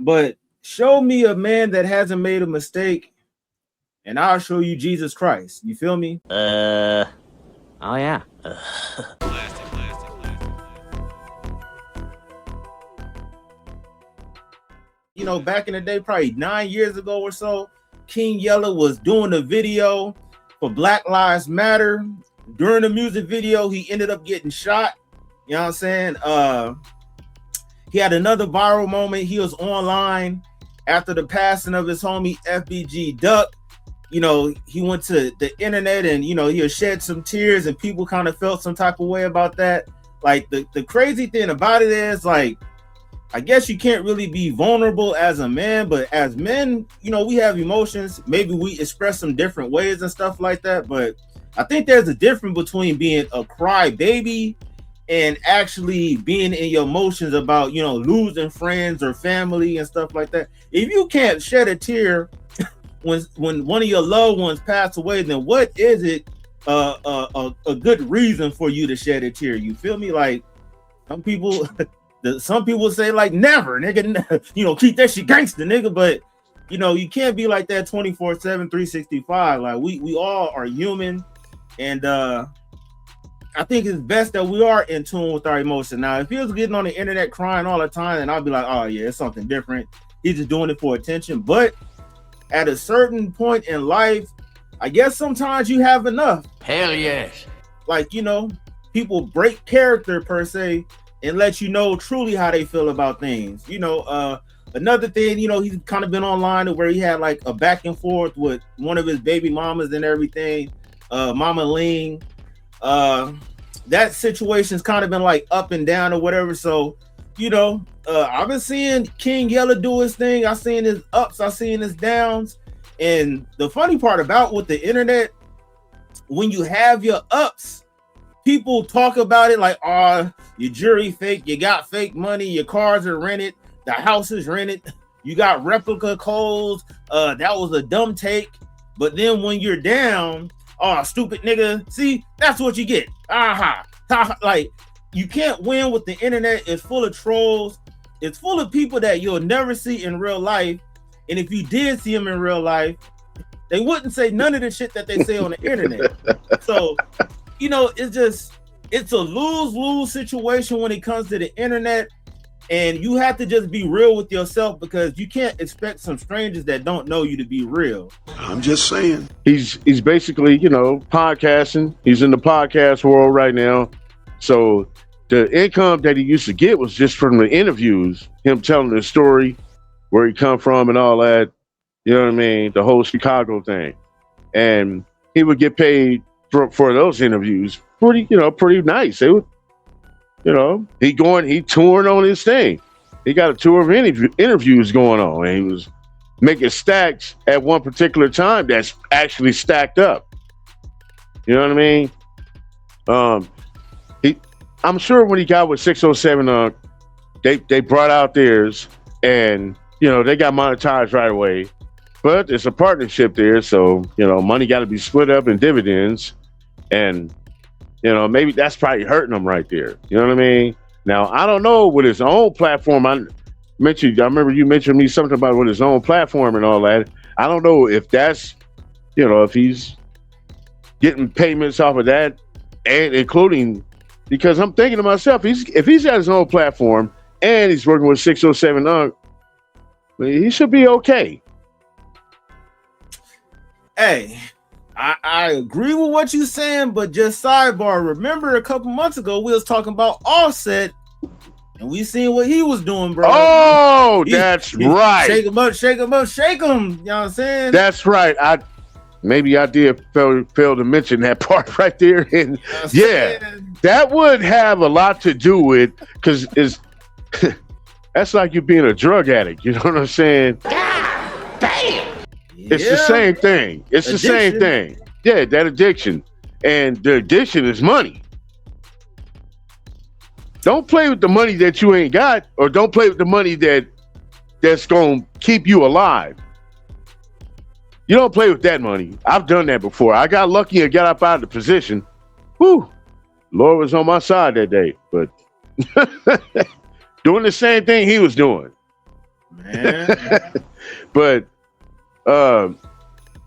But show me a man that hasn't made a mistake, and I'll show you Jesus Christ. You feel me? Oh yeah. You know, back in the day, probably 9 years ago or so, King Yella was doing a video for Black Lives Matter. During the music video, he ended up getting shot. You know what I'm saying? He had another viral moment. He was online after the passing of his homie FBG Duck. You know, he went to the internet and, you know, he shed some tears and people kind of felt some type of way about that. Like, the crazy thing about it is, like, I guess you can't really be vulnerable as a man, but as men, you know, we have emotions. Maybe we express them different ways and stuff like that. But I think there's a difference between being a crybaby and actually being in your emotions about, you know, losing friends or family and stuff like that. If you can't shed a tear when one of your loved ones pass away, then what is it a good reason for you to shed a tear? You feel me? Like, some people say like never, nigga, you know, keep that shit gangster, nigga. But you know, you can't be like that 24/7, 365. Like, we all are human, and I think it's best that we are in tune with our emotions. Now, if he was getting on the internet crying all the time, then I'd be like, oh yeah, it's something different. He's just doing it for attention. But at a certain point in life, I guess sometimes you have enough. Hell yes. Like, you know, people break character per se and let you know truly how they feel about things. You know, another thing, you know, he's kind of been online where he had like a back and forth with one of his baby mamas and everything, Mama Ling. That situation's kind of been like up and down or whatever. So, you know, I've been seeing King Yella do his thing. I've seen his ups, I've seen his downs. And the funny part about with the internet, when you have your ups, people talk about it like, oh, your jewelry fake, you got fake money, your cars are rented, the house is rented, you got replica clothes, that was a dumb take. But then when you're down, oh, stupid nigga, see, that's what you get. Like, you can't win with the internet. It's full of trolls. It's full of people that you'll never see in real life. And if you did see them in real life, they wouldn't say none of the shit that they say on the internet. So, you know, it's a lose-lose situation when it comes to the internet, and you have to just be real with yourself, because you can't expect some strangers that don't know you to be real. I'm just saying. He's basically, you know, podcasting. He's in the podcast world right now. So the income that he used to get was just from the interviews, him telling the story, where he come from and all that. You know what I mean? The whole Chicago thing. And he would get paid for those interviews pretty nice. They would, you know, he touring on his thing. He got a tour of interviews going on, and he was making stacks at one particular time that's actually stacked up. You know what I mean? I'm sure when he got with 607, they brought out theirs, and you know, they got monetized right away. But it's a partnership there, so you know, money got to be split up in dividends. And, you know, maybe that's probably hurting him right there. You know what I mean? Now, I don't know with his own platform. I remember you mentioned me something about with his own platform and all that. I don't know if that's, you know, if he's getting payments off of that, and including, because I'm thinking to myself, if he's got his own platform and he's working with 607, he should be okay. Hey, I agree with what you're saying, but just sidebar, remember a couple months ago we was talking about Offset, and we seen what he was doing, bro. Oh, that's right. Shake him up, shake him up, shake him. You know what I'm saying? That's right. Maybe I did fail to mention that part right there. And yeah, that would have a lot to do with, because that's like you being a drug addict. You know what I'm saying? God damn. It's the same thing. It's addiction. The same thing. Yeah, that addiction. And the addiction is money. Don't play with the money that you ain't got, or don't play with the money that's going to keep you alive. You don't play with that money. I've done that before. I got lucky and got up out of the position. Whew. Lord was on my side that day. But doing the same thing he was doing. Man. But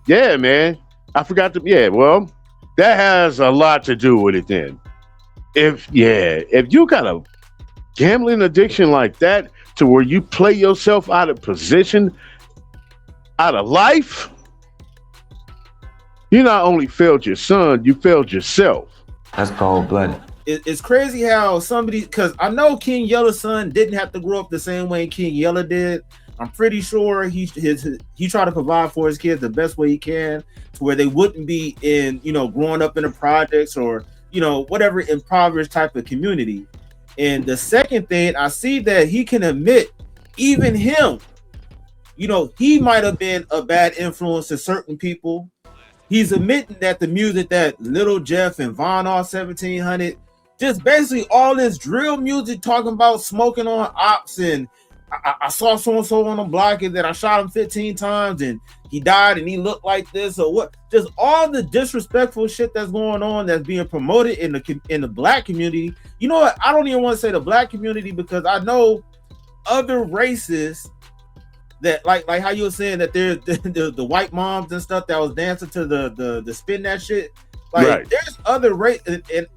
yeah, man. I forgot to well, that has a lot to do with it then. If you got a gambling addiction like that to where you play yourself out of position, out of life, you not only failed your son, you failed yourself. That's cold blooded. It's crazy how somebody, because I know King Yella's son didn't have to grow up the same way King Yella did. I'm pretty sure he tried to provide for his kids the best way he can, to where they wouldn't be in, growing up in the projects or, whatever impoverished type of community. And the second thing, I see that he can admit, even him, he might have been a bad influence to certain people. He's admitting that the music that Little Jeff and Von R 1700, just basically all this drill music talking about smoking on ops, and I saw so-and-so on the block and that I shot him 15 times and he died and he looked like this or what. Just all the disrespectful shit that's going on that's being promoted in the black community. You know what? I don't even want to say the black community, because I know other races that like how you were saying that there's the white moms and stuff that was dancing to the spin that shit. Like right. There's other race, and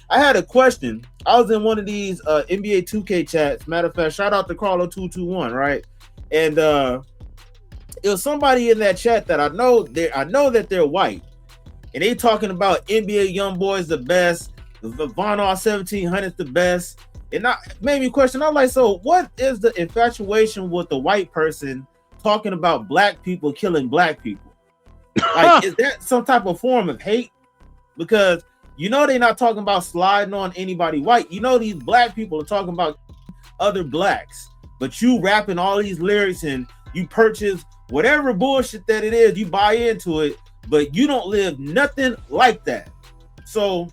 I had a question. I was in one of these NBA 2K chats. Matter of fact, shout out to Carlo221, right? And it was somebody in that chat that I know that they're white, and they talking about NBA young boys the best, the Von R 1700 the best. And that made me question. I'm like, so what is the infatuation with the white person talking about black people killing black people? Like, is that some type of form of hate? Because they're not talking about sliding on anybody white. These black people are talking about other blacks, but you rapping all these lyrics and you purchase whatever bullshit that it is, you buy into it, but you don't live nothing like that. So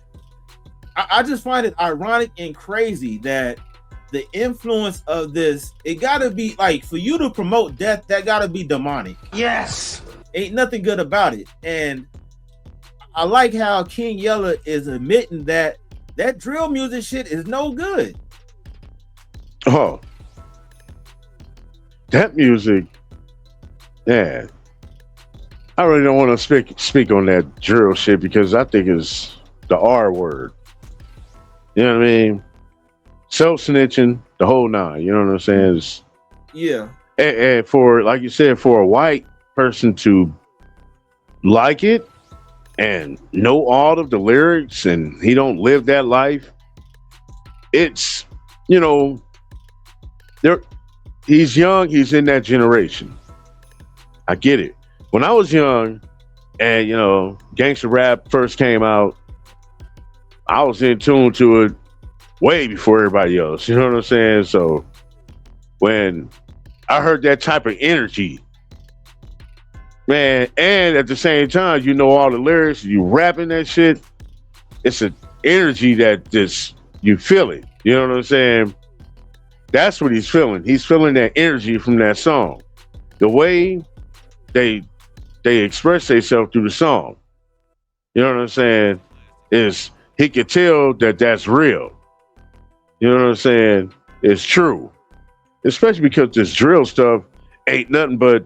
I just find it ironic and crazy that the influence of this, it gotta be like, for you to promote death, that gotta be demonic. Yes. Ain't nothing good about it. And I like how King Yella is admitting that drill music shit is no good. Oh, that music, yeah. I really don't want to speak on that drill shit, because I think it's the R word. You know what I mean? Self-snitching, the whole nine. You know what I'm saying? Yeah. And for, like you said, for a white person to like it and know all of the lyrics, and he don't live that life, it's, he's young, he's in that generation. I get it. When I was young and, gangster rap first came out, I was in tune to it way before everybody else. You know what I'm saying? So when I heard that type of energy, man, and at the same time, all the lyrics, you rapping that shit, it's an energy that just, you feel it. You know what I'm saying? That's what he's feeling. He's feeling that energy from that song. The way they express themselves through the song, you know what I'm saying, is he could tell that that's real. You know what I'm saying? It's true. Especially because this drill stuff ain't nothing but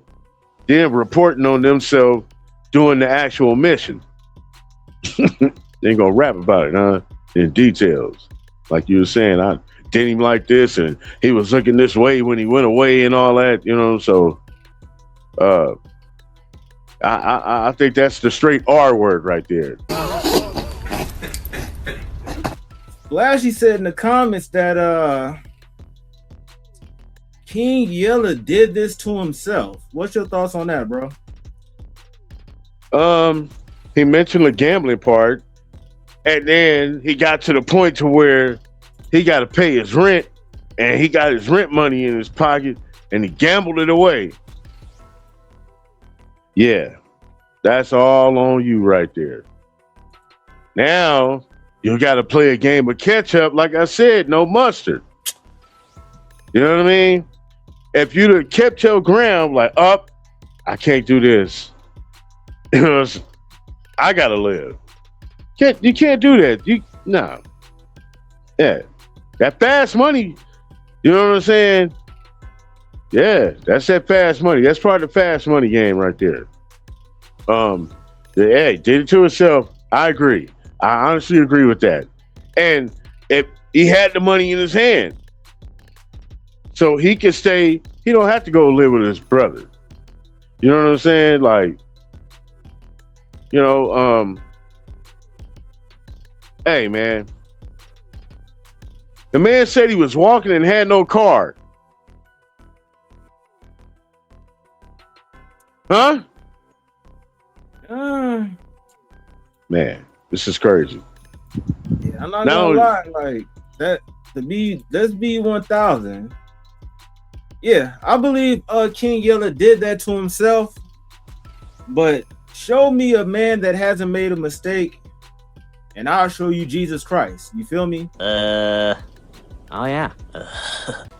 them reporting on themselves doing the actual mission. They ain't gonna rap about it, huh? In details. Like you were saying, I did him like this and he was looking this way when he went away and all that, so I think that's the straight R word right there. Flashy said in the comments that King Yella did this to himself. What's your thoughts on that, bro? He mentioned the gambling part, and then he got to the point to where he got to pay his rent, and he got his rent money in his pocket, and he gambled it away. Yeah, that's all on you right there. Now you got to play a game of catch up. Like I said, no mustard. You know what I mean? If you'd have kept your ground, like, up, I can't do this. I gotta live. You can't do that. No. Yeah. That fast money, you know what I'm saying? Yeah, that's that fast money. That's part of the fast money game right there. Yeah, did it to himself. I agree. I honestly agree with that. And if he had the money in his hand, so he could stay, he don't have to go live with his brother. You know what I'm saying? Like, you know, hey man. The man said he was walking and had no car. Huh? Man, this is crazy. Yeah, I'm not gonna lie, like that this B1000. Yeah, I believe King Yella did that to himself, but show me a man that hasn't made a mistake, and I'll show you Jesus Christ. You feel me? Oh yeah.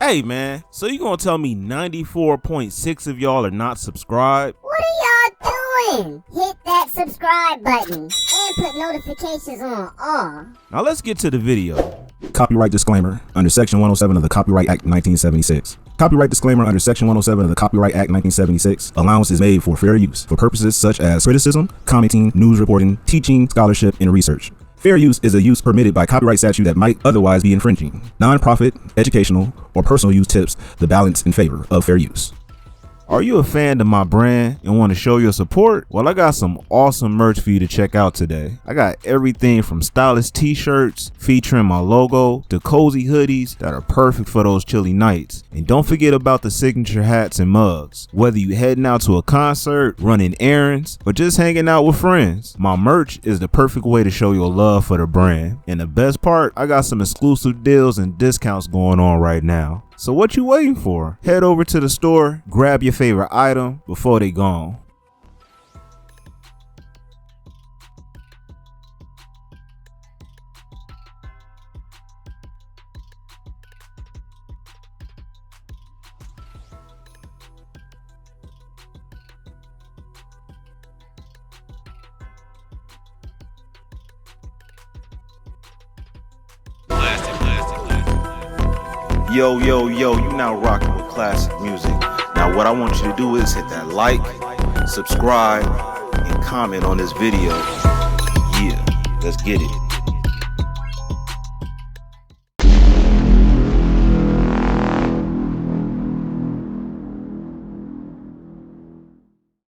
Hey man, so you gonna tell me 94.6 of y'all are not subscribed? What are y'all doing? Hit that subscribe button and put notifications on all. Now let's get to the video. Copyright disclaimer under Section 107 of the Copyright Act 1976. Copyright disclaimer under Section 107 of the Copyright Act 1976. Allowance is made for fair use for purposes such as criticism, commenting, news reporting, teaching, scholarship, and research. Fair use is a use permitted by copyright statute that might otherwise be infringing. Non-profit, educational, or personal use tips the balance in favor of fair use. Are you a fan of my brand and want to show your support? Well, I got some awesome merch for you to check out today. I got everything from stylish t-shirts featuring my logo to cozy hoodies that are perfect for those chilly nights. And don't forget about the signature hats and mugs. Whether you heading out to a concert, running errands, or just hanging out with friends, my merch is the perfect way to show your love for the brand. And the best part, I got some exclusive deals and discounts going on right now. So what you waiting for? Head over to the store, grab your favorite item before they gone. Yo, you now rocking with classic music. Now what I want you to do is hit that like, subscribe, and comment on this video. Yeah, let's get it.